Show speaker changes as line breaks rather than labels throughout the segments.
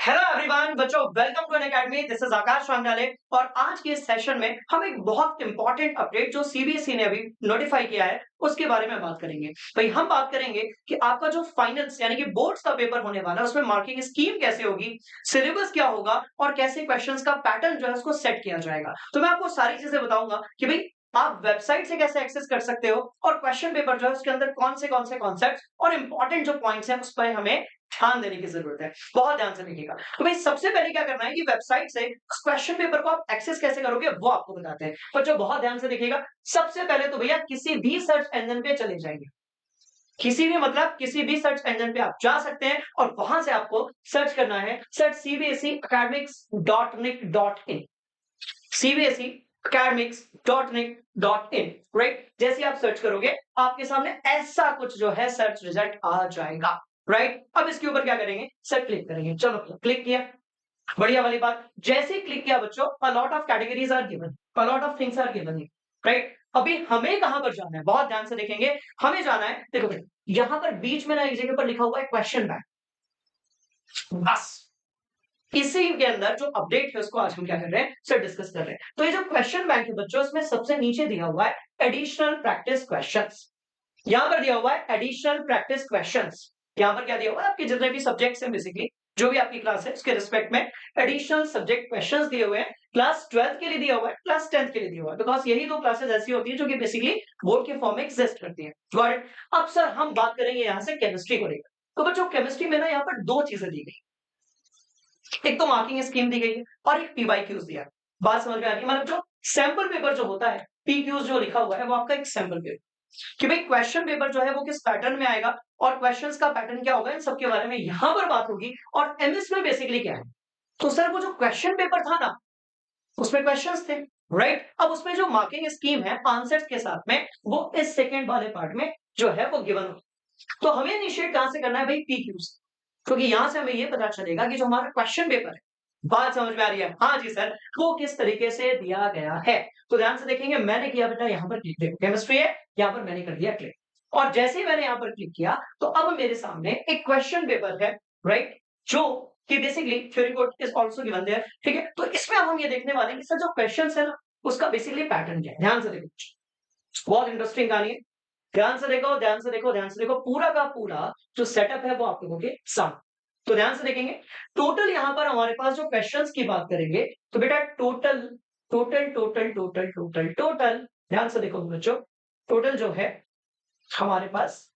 Hello everyone बच्चों, welcome to N academy. This is Akash Wangdale और आज के इस सेशन में हम एक बहुत इंपॉर्टेंट अपडेट जो सीबीएसई ने अभी नोटिफाई किया है उसके बारे में बात करेंगे। भाई हम बात करेंगे कि आपका जो फाइनल्स यानी कि बोर्ड्स का पेपर होने वाला है उसमें मार्किंग स्कीम कैसे होगी, सिलेबस क्या होगा और कैसे क्वेश्चंस का पैटर्न जो है उसको सेट किया जाएगा। तो मैं आपको सारी चीजें बताऊंगा कि भाई आप वेबसाइट से कैसे एक्सेस कर सकते हो और क्वेश्चन पेपर जो है उसके अंदर कौन से कॉन्सेप्ट और इंपॉर्टेंट जो पॉइंट्स हैं उस पर हमें ध्यान देने की जरूरत है। बहुत ध्यान से देखिएगा। तो भाई सबसे पहले क्या करना है कि वेबसाइट से क्वेश्चन पेपर को आप एक्सेस कैसे करोगे वो आपको बताते हैं। पर जो बहुत ध्यान से देखिएगा, सबसे पहले तो भैया किसी भी सर्च इंजन पे चले जाएंगे। किसी भी मतलब किसी भी सर्च इंजन पे आप जा सकते हैं और वहां से आपको सर्च करना है सर्च cbseacademics.nic.in cbseacademics.nic.in। राइट, जैसे आप सर्च करोगे आपके सामने ऐसा कुछ जो है सर्च रिजल्ट आ जाएगा। राइट, अब इसके ऊपर क्या करेंगे, सर क्लिक करेंगे। चलो क्लिक किया, बढ़िया वाली बात। जैसे ही क्लिक किया बच्चों, a lot of categories are given, a lot of things are given. Right, अभी हमें कहां पर जाना है, बहुत ध्यान से देखेंगे। हमें जाना है, देखो यहां पर बीच में ना एक जगह पर लिखा हुआ है क्वेश्चन बैंक। बस इसी के अंदर जो अपडेट है उसको आज हम क्या कर रहे हैं, सर डिस्कस कर रहे हैं। तो ये जो क्वेश्चन बैंक है बच्चों, इसमें सबसे नीचे दिया हुआ है एडिशनल प्रैक्टिस क्वेश्चंस। यहां पर दिया हुआ है एडिशनल प्रैक्टिस क्वेश्चंस। यहां पर क्या दिया हुआ है, आपके जितने भी सब्जेक्ट्स हैं, बेसिकली जो भी आपकी क्लास है उसके रिस्पेक्ट में एडिशनल सब्जेक्ट क्वेश्चंस दिए हुए हैं। क्लास 12th के लिए दिया हुआ है, क्लास 10th के लिए दिया हुआ है, बिकॉज यही दो क्लासेस ऐसी होती है जो कि बेसिकली बोर्ड के फॉर्म में एग्जिस्ट करती है। Got it. अब सर हम बात करेंगे यहां से केमिस्ट्री को लेकर। तो बच्चों केमिस्ट्री में ना यहाँ पर दो चीजें दी गई, एक तो मार्किंग स्कीम दी गई है और एक पीवाईक्यूज दिया है। बात समझ में आ रही है, मतलब जो सैंपल पेपर जो होता है, पीक्यूज जो लिखा हुआ है वो आपका एक सैंपल पेपर कि भाई क्वेश्चन पेपर जो है वो किस पैटर्न में आएगा और क्वेश्चंस का पैटर्न क्या होगा, इन सबके बारे में यहां पर बात होगी। और एमएस में बेसिकली क्या है, तो सर वो जो क्वेश्चन पेपर था ना उसमें क्वेश्चंस थे। राइट, अब उसमें जो मार्किंग स्कीम है आंसर्स के साथ में, वो इस सेकंड वाले पार्ट में जो है वो गिवन हो। तो हमें इनिशिएट कहां से करना है भाई, पीक्यू से, क्योंकि यहां से हमें ये पता चलेगा कि जो हमारा क्वेश्चन पेपर है, बात समझ में आ रही है, हाँ जी सर, वो किस तरीके से दिया गया है। तो ध्यान से देखेंगे, मैंने किया बेटा यहाँ पर क्लिक, देखो केमिस्ट्री है, यहाँ पर मैंने कर दिया क्लिक। और जैसे ही मैंने यहाँ पर क्लिक किया तो अब मेरे सामने एक क्वेश्चन पेपर है। राइट, जो कि basically theory code is also given there. ठीक है, तो इसमें अब हम ये देखने वाले हैं कि सर जो क्वेश्चंस है ना उसका बेसिकली पैटर्न क्या है। ध्यान से देखो, बहुत इंटरेस्टिंग कहानी है। ध्यान से देखो, ध्यान से देखो, ध्यान से देखो, पूरा का पूरा जो सेटअप है वो आप लोगों के सामने। तो ध्यान से देखेंगे, टोटल यहां पर हमारे पास जो क्वेश्चंस की बात करेंगे तो बेटा total total total total total total ध्यान से देखो बच्चों, टोटल जो है हमारे पास,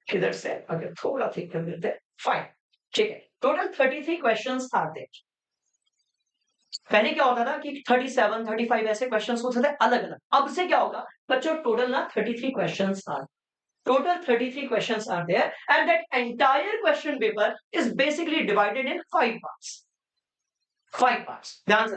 किधर से अगर थोड़ा ठीक कर देते हैं, फाइन। ठीक है, टोटल 33 क्वेश्चंस आर देयर। पहले क्या होता था कि 37 35 ऐसे क्वेश्चंस होते थे अलग अलग। अब से क्या होगा बच्चों, टोटल ना 33 questions are, total 33 questions are there and that entire question paper is basically divided in five parts. ध्यान से,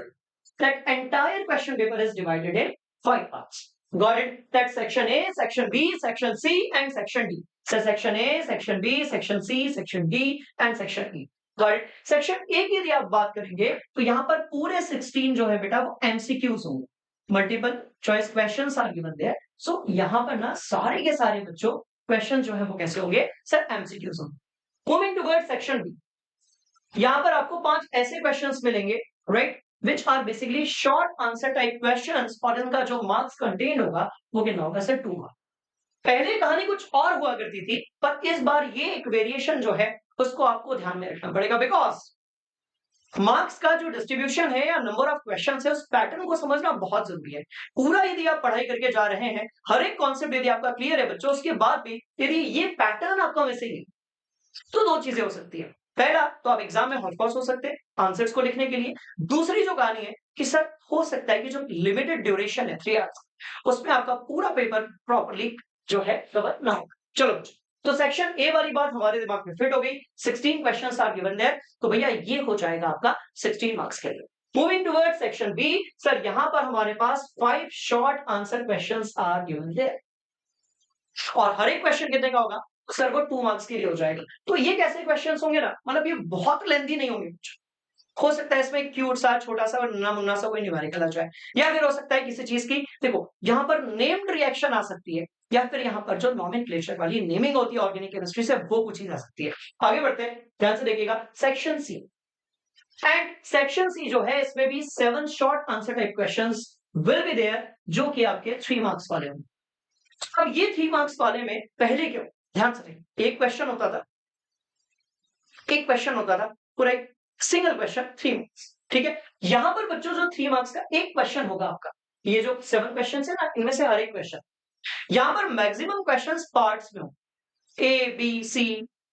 that entire question paper is divided in 5 parts. Got it? That section A, section B, section C and section D. So section A, section B, section C, section D and section E. Got it? section A की यदि आप बात करेंगे तो यहाँ पर पूरे 16 जो है बेटा वो MCQs होंगे, multiple choice questions are given there. So यहाँ पर ना सारे के सारे बच्चों क्वेश्चन जो है वो कैसे होंगे, सर एमसीक्यूज होंगे। मूविंग टुवर्ड्स सेक्शन बी, यहां पर आपको 5 ऐसे क्वेश्चंस मिलेंगे, right, which are basically short answer type questions और इनका जो मार्क्स कंटेन होगा वो कितना होगा, सर 2 मार्क्स। पहले कहानी कुछ और हुआ करती थी, पर इस बार ये एक वेरिएशन जो है उसको आपको ध्यान में रखना पड़ेगा, बिकॉज मार्क्स का जो डिस्ट्रीब्यूशन है या नंबर ऑफ क्वेश्चंस है उस पैटर्न को समझना बहुत जरूरी है। पूरा यदि आप पढ़ाई करके जा रहे हैं, हर एक कॉन्सेप्ट यदि आपका क्लियर है बच्चों, उसके बाद भी यदि ये पैटर्न आपका वैसे ही है तो दो चीजें हो सकती है। पहला तो आप एग्जाम में हॉटकॉस हो सकते हैं आंसर्स को लिखने के लिए। दूसरी जो कहानी है कि सर हो सकता है कि जो लिमिटेड ड्यूरेशन है 3 आवर्स, उसमें आपका पूरा पेपर प्रॉपरली जो है कवर ना हो। चलो बच्चों, तो सेक्शन ए वाली बात हमारे दिमाग में फिट हो गई, 16 क्वेश्चंस आर गिवन देयर, तो भैया ये हो जाएगा आपका 16 मार्क्स के लिए। Moving towards section B, sir यहां पर हमारे पास 5 short answer questions are given there और हर एक क्वेश्चन कितने का होगा, सर वो 2 मार्क्स के लिए हो जाएगा। तो ये कैसे क्वेश्चंस होंगे ना, मतलब ये बहुत लेंथी नहीं होंगे कुछ। हो सकता है इसमें क्यूट सा छोटा सा और नन्ना मुन्ना सा कोई न्यूमेरिकल आ जाए, या फिर हो सकता है किसी चीज की, देखो यहाँ पर नेम्ड रिएक्शन आ सकती है, या फिर यहाँ पर जो नॉमेनक्लेचर वाली नेमिंग होती है ऑर्गेनिक केमिस्ट्री से वो कुछ चीज आ सकती है। आगे बढ़ते हैं, ध्यान से देखिएगा section C. And section C जो है इसमें भी 7 short answer type questions will be there, जो कि आपके 3 मार्क्स वाले होंगे। अब ये 3 मार्क्स वाले में पहले क्यों, ध्यान से देखिए, एक क्वेश्चन होता था पूरा एक सिंगल क्वेश्चन 3 मार्क्स, ठीक है। यहां पर बच्चों जो 3 मार्क्स का एक क्वेश्चन होगा आपका, ये जो 7 क्वेश्चन है ना, इनमें से हर एक क्वेश्चन, यहां पर मैक्सिमम क्वेश्चन पार्ट्स में हो, ए बी सी,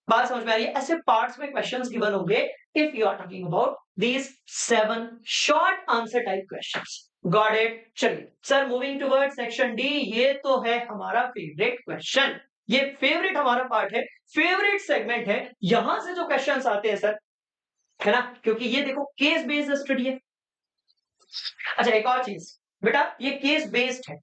बात समझ में आ रही है, ऐसे पार्ट्स में क्वेश्चंस गिवन होंगे if you are talking about these 7 short answer type questions. Got it. चलिए sir, moving toward section D, ये तो है हमारा फेवरेट क्वेश्चन, ये फेवरेट हमारा पार्ट है, फेवरेट सेगमेंट है, यहां से जो क्वेश्चंस आते हैं सर, है ना, क्योंकि ये देखो केस बेस्ड स्टडी है। अच्छा एक और चीज बेटा, ये केस बेस्ड है,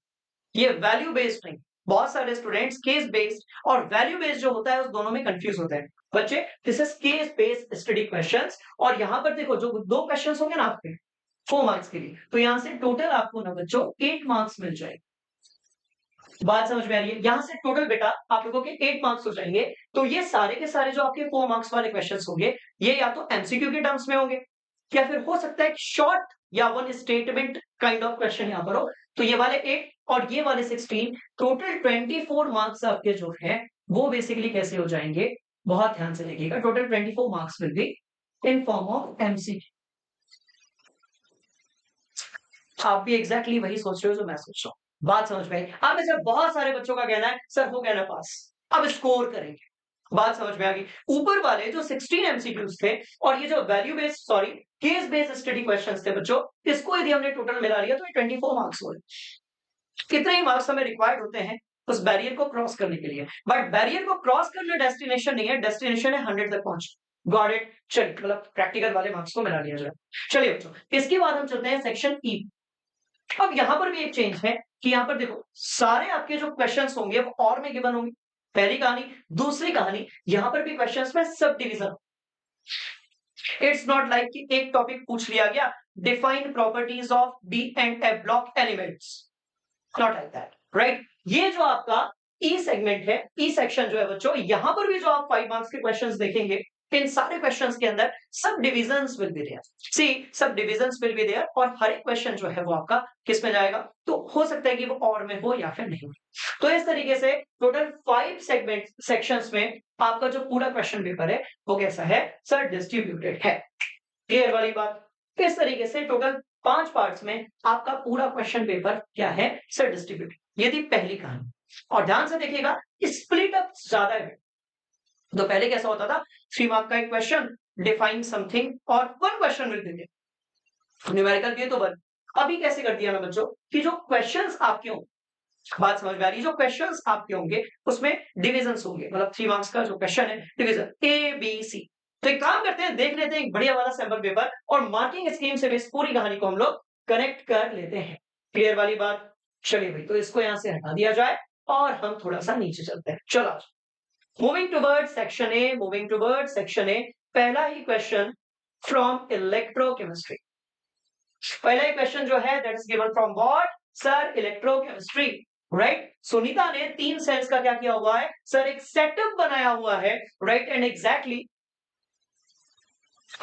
ये वैल्यू बेस्ड नहीं। बहुत सारे स्टूडेंट्स केस बेस्ड और वैल्यू बेस्ड जो होता है उस दोनों में कंफ्यूज होते हैं। बच्चे this is case based study questions, और यहां पर देखो जो 2 क्वेश्चंस होंगे ना आपके 4 मार्क्स के लिए, तो यहां से टोटल आपको ना बच्चों 8 मार्क्स मिल जाएंगे। बात समझ में आ रही है, यहां से टोटल बेटा आप लोगों के 8 मार्क्स हो जाएंगे। तो ये सारे के सारे जो आपके 4 मार्क्स वाले क्वेश्चंस होंगे, ये या तो एमसीक्यू के टर्म्स में होंगे, या फिर हो सकता है शॉर्ट या one statement kind of question यहां पर हो। तो ये वाले 8 और ये वाले 16, टोटल 24 मार्क्स आपके जो है वो बेसिकली कैसे हो जाएंगे, बहुत ध्यान से देखिएगा, total 24 marks will be in form of MCQ. आप भी एग्जैक्टली वही सोच रहे हो जो मैं सोच रहा हूँ, बात समझ में आई। अब जब बहुत सारे बच्चों का कहना है सर हो गया ना पास, अब स्कोर करेंगे, बात समझ में आ गई। ऊपर वाले जो 16 एमसीक्यूज थे और ये जो value based sorry case based study questions थे बच्चों, इसको यदि हमने टोटल मिला लिया तो ये 24 मार्क्स हुए। कितने ही मार्क्स हमें रिक्वायर्ड होते हैं उस बैरियर को क्रॉस करने के लिए, बट बैरियर को क्रॉस करना डेस्टिनेशन नहीं है, डेस्टिनेशन है 100 तक पहुंचना। Got it. चलिए मतलब प्रैक्टिकल वाले मार्क्स को मिला लिया जाए। चलिए बच्चों, इसके बाद हम चलते हैं सेक्शन ई। अब यहां पर भी एक चेंज है कि यहां पर देखो सारे आपके जो क्वेश्चंस होंगे वो और में गिवन होंगे, पहली कहानी। दूसरी कहानी, यहां पर भी क्वेश्चंस में sub division. It's not like कि एक टॉपिक पूछ लिया गया, define properties of D and F block elements, not like that, right. ये जो आपका ई सेगमेंट है, ई सेक्शन जो है बच्चों, यहां पर भी जो आप 5 मार्क्स के क्वेश्चंस देखेंगे, इन सारे क्वेश्चंस के अंदर सब डिविजन्स विल बी देयर। सी सब डिविजन्स विल बी देयर, और हर एक क्वेश्चन जो है वो आपका किस में जाएगा, तो हो सकता है कि वो और में हो या फिर नहीं हो। तो इस तरीके से टोटल 5 सेगमेंट सेक्शंस में आपका जो पूरा क्वेश्चन पेपर है वो कैसा है सर, डिस्ट्रीब्यूटेड है। क्लियर वाली बात। इस तरीके से टोटल 5 पार्ट्स में आपका पूरा क्वेश्चन पेपर क्या है सर, डिस्ट्रीब्यूटेड। ये थी पहली कहानी, और ध्यान से देखिएगा स्प्लिट अप ज्यादा है। तो पहले कैसा होता था, 3 मार्क का एक क्वेश्चन, डिफाइन समथिंग, और 1 क्वेश्चन मिल गए, न्यूमेरिकल भी है तो 1। अभी कैसे कर दिया ना बच्चों कि जो क्वेश्चंस आपके होंगे, बात समझ में आ रही है, जो क्वेश्चंस आपके होंगे उसमें डिविजन्स होंगे, मतलब 3 मार्क्स का जो क्वेश्चन है डिवीजन ए बी सी। तो एक काम करते हैं, देख लेते हैं एक बढ़िया वाला सैंपल पेपर, और मार्किंग स्कीम से इस पूरी कहानी को हम लोग कनेक्ट कर लेते हैं। क्लियर वाली बात। चलिए भाई, तो इसको यहां से हटा दिया जाए और हम थोड़ा सा नीचे चलते हैं। चलो moving towards section A, moving towards section A. पहला ही क्वेश्चन फ्रॉम इलेक्ट्रोकेमिस्ट्री, पहला ही क्वेश्चन जो है that is given from what sir, electrochemistry, right. Sunita ने 3 सेल्स का क्या किया हुआ है सर, एक सेटअप बनाया हुआ है, राइट। एंड एग्जैक्टली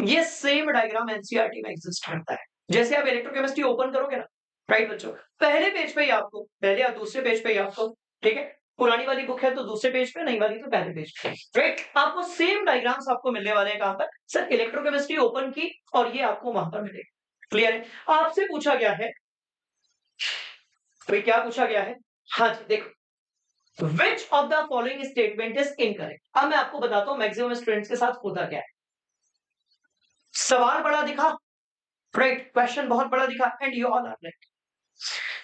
ये सेम डायग्राम एनसीईआरटी में एग्जिस्ट करता है। जैसे आप इलेक्ट्रोकेमिस्ट्री ओपन करोगे ना, राइट बच्चों, पहले पेज पे ही आपको, पहले या दूसरे पेज पे ही आपको, ठीक है, पुरानी वाली बुक है तो दूसरे पेज पे, नई वाली तो पहले पेज पे, राइट। आपको सेम डायग्राम्स आपको मिलने वाले हैं कहां पर सर, इलेक्ट्रोकेमिस्ट्री ओपन की, और ये आपको वहां पर मिलेगा। क्लियर है। आपसे पूछा गया है, तो क्या पूछा गया है, हाँ जी देखो, which of the following statement is incorrect. अब मैं आपको बताता हूं मैक्सिमम स्टूडेंट्स के साथ होता क्या है। सवाल बड़ा दिखा, राइट, क्वेश्चन बहुत बड़ा दिखा, and you all are right.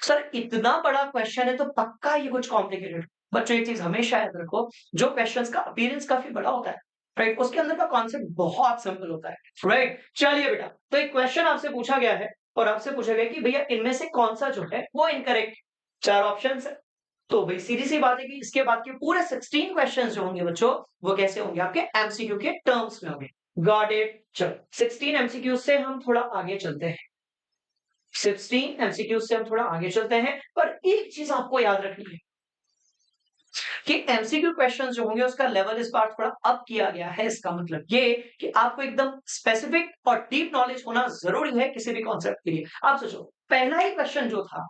Sir इतना बड़ा क्वेश्चन है तो पक्का ये कुछ कॉम्प्लिकेटेड। बच्चों एक चीज हमेशा याद रखो, जो क्वेश्चंस का अपीयरेंस काफी बड़ा होता है, राइट, उसके अंदर का कॉन्सेप्ट बहुत सिंपल होता है, राइट। चलिए बेटा, तो एक क्वेश्चन आपसे पूछा गया है, और आपसे पूछा गया कि भैया इनमें से कौन सा जो है वो इनकरेक्ट। 4 ऑप्शंस है, तो भाई सीधी सी बात है कि इसके बाद के पूरे 16 क्वेश्चंस जो होंगे बच्चों, वो कैसे होंगे, आपके एमसीक्यू के टर्म्स में होंगे। Got it. चलो 16 एमसीक्यू से हम थोड़ा आगे चलते हैं, 16 एमसीक्यू से हम थोड़ा आगे चलते हैं, पर एक चीज आपको याद रखनी है कि एमसीक्यू क्वेश्चंस जो होंगे उसका लेवल इस बार थोड़ा अप किया गया है। इसका मतलब ये कि आपको एकदम स्पेसिफिक और डीप नॉलेज होना जरूरी है किसी भी कॉन्सेप्ट के लिए। आप सोचो, पहला ही क्वेश्चन जो था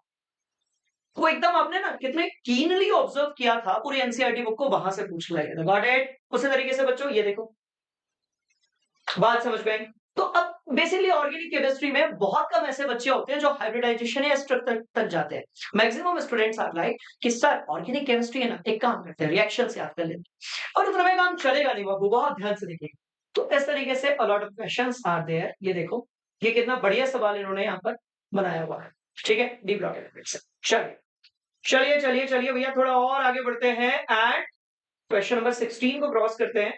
वो एकदम आपने ना कितने कीनली ऑब्जर्व किया था, पूरी एनसीईआरटी बुक को वहां से पूछ लिया गया था। Got it? उसी तरीके से बच्चों ये देखो, बात समझ गए? तो अब बेसिकली ऑर्गेनिक केमिस्ट्री में बहुत कम ऐसे बच्चे होते हैं जो हाइब्रिडाइजेशन या स्ट्रक्चर तक जाते हैं। मैक्सिमम स्टूडेंट्स आर लाइक कि सर ऑर्गेनिक केमिस्ट्री है ना, एक काम करते हैं, रिएक्शन से याद कर लेते हैं। और उतना में काम चलेगा नहीं बाबू, बहुत ध्यान से देखिए। तो इस तरीके से a lot of questions are there. ये देखो, ये कितना बढ़िया सवाल इन्होंने यहाँ पर बनाया हुआ है। ठीक है, डी ब्लॉक एलिमेंट्स से। चलिए चलिए चलिए चलिए भैया, थोड़ा और आगे बढ़ते हैं एंड क्वेश्चन नंबर 16 को क्रॉस करते हैं।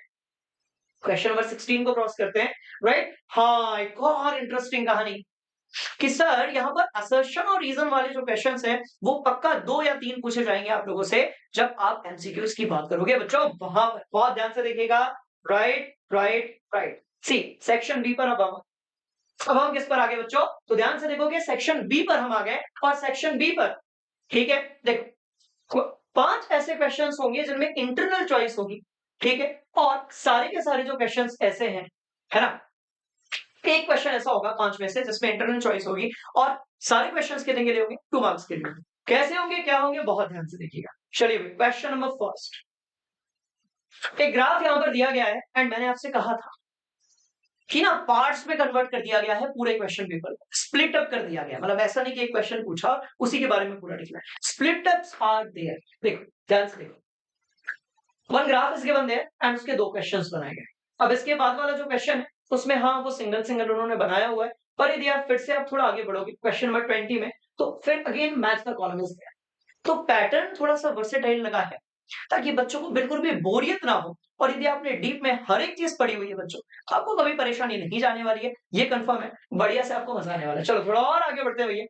क्वेश्चन नंबर 16 को क्रॉस करते हैं, राइट? हाँ, एक और इंटरेस्टिंग कहानी कि सर यहाँ पर असर्शन और रीजन वाले जो क्वेश्चंस हैं वो पक्का 2 या 3 पूछे जाएंगे आप लोगों से जब आप एमसीक्यूज की बात करोगे। बच्चों वहां पर बहुत ध्यान से देखिएगा। Right right right. C section B पर अब हम किस पर आ गए बच्चों? तो ध्यान से देखोगे, सेक्शन बी पर हम आ गए। और सेक्शन बी पर, ठीक है, देखो 5 ऐसे क्वेश्चंस होंगे जिनमें इंटरनल चॉइस होगी। ठीक है, और सारे के सारे जो क्वेश्चंस ऐसे हैं, है ना, एक क्वेश्चन ऐसा होगा 5 में से जिसमें इंटरनल चॉइस होगी और सारे क्वेश्चंस कितने के लिए होंगे? 2 मार्क्स के लिए होंगे। कैसे होंगे, क्या होंगे, बहुत ध्यान से देखिएगा। चलिए क्वेश्चन नंबर फर्स्ट, एक ग्राफ यहां पर दिया गया है एंड मैंने आपसे कहा था कि ना पार्ट्स में कन्वर्ट कर दिया गया है पूरे क्वेश्चन पेपर को, स्प्लिट अप कर दिया गया। मतलब ऐसा नहीं कि एक क्वेश्चन पूछा और उसी के बारे में पूरा लिखना है, स्प्लिट अप्स आर देयर। देखो ध्यान से देखो, one graph is given there and उसके 2 क्वेश्चंस बनाए गए। अब इसके बाद वाला जो क्वेश्चन है उसमें हाँ वो सिंगल सिंगल उन्होंने बनाया हुआ है, पर यदि आप फिर से आप थोड़ा आगे बढ़ोगे क्वेश्चन नंबर 20 में, तो फिर again match the column is there. तो पैटर्न थोड़ा सा वर्सेटाइल लगा है ताकि बच्चों को बिल्कुल भी बोरियत ना हो। और यदि आपने डीप में हर एक चीज पढ़ी हुई है बच्चों, तो आपको कभी परेशानी नहीं जाने वाली है, ये कंफर्म है। बढ़िया से आपको मजा आने वाला है। चलो थोड़ा और आगे बढ़ते हैं भैया।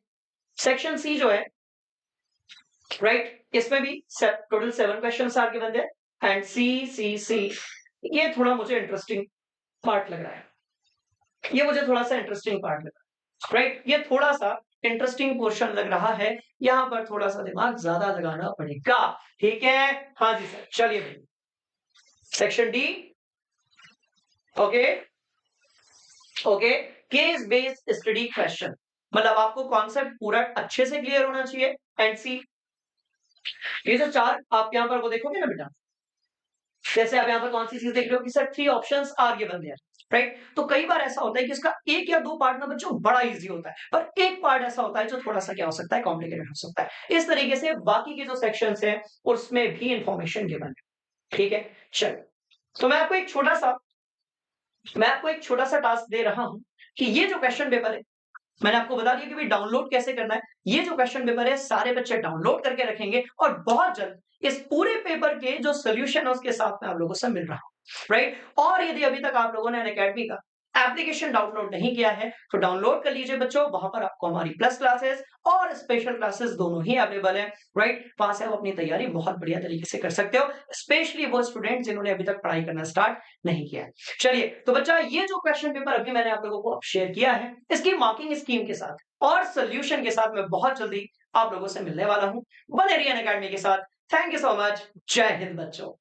सेक्शन सी जो है, राइट, इसमें भी total 7 question are given there and see ये थोड़ा मुझे इंटरेस्टिंग पार्ट लग रहा है। ये मुझे थोड़ा सा इंटरेस्टिंग पार्ट लग रहा है, राइट? ये थोड़ा सा इंटरेस्टिंग पोर्शन लग रहा है, यहाँ पर थोड़ा सा दिमाग ज्यादा लगाना पड़ेगा। ठीक है, हाँ जी सर। चलिए भाई, section D, okay okay, case based study question, मतलब आपको कॉन्सेप्ट पूरा अच्छे से क्लियर होना चाहिए। एंड सी, ये जो 4 आप यहाँ पर वो देखोगे ना बेटा, जैसे आप यहाँ पर कौन सी चीज देख रहे हो कि sir 3 options are given there, right? तो कई बार ऐसा होता है कि इसका 1 या 2 पार्ट ना बच्चों बड़ा इजी होता है, पर एक पार्ट ऐसा होता है जो थोड़ा सा क्या हो सकता है, कॉम्प्लिकेटेड हो सकता है। इस तरीके से बाकी के जो सेक्शंस हैं उसमें भी इंफॉर्मेशन गिवन है। ठीक है, चलो तो मैं आपको एक छोटा सा टास्क दे रहा हूं कि ये जो क्वेश्चन पेपर है, मैंने आपको बता दिया कि भाई डाउनलोड कैसे करना है। ये जो क्वेश्चन पेपर है सारे बच्चे डाउनलोड करके रखेंगे और बहुत जल्द इस पूरे पेपर के जो सोल्यूशन है उसके साथ में आप लोगों से मिल रहा हूं, राइट? और यदि अभी तक आप लोगों ने अनअकैडमी का एप्लीकेशन डाउनलोड नहीं किया है तो डाउनलोड कर लीजिए बच्चों। वहां पर आपको हमारी प्लस क्लासेस और स्पेशल क्लासेस दोनों ही अवेलेबल है, राइट? वहां से आप अपनी तैयारी बहुत बढ़िया तरीके से कर सकते हो, स्पेशली वो स्टूडेंट जिन्होंने अभी तक पढ़ाई करना स्टार्ट नहीं किया है। चलिए तो बच्चा, ये जो क्वेश्चन पेपर अभी मैंने आप लोगों को शेयर किया है, इसकी मार्किंग स्कीम के साथ और सोल्यूशन के साथ मैं बहुत जल्दी आप लोगों से मिलने वाला हूं। बने रहिए अनअकैडमी के साथ। Thank you so much. जय हिंद बच्चों।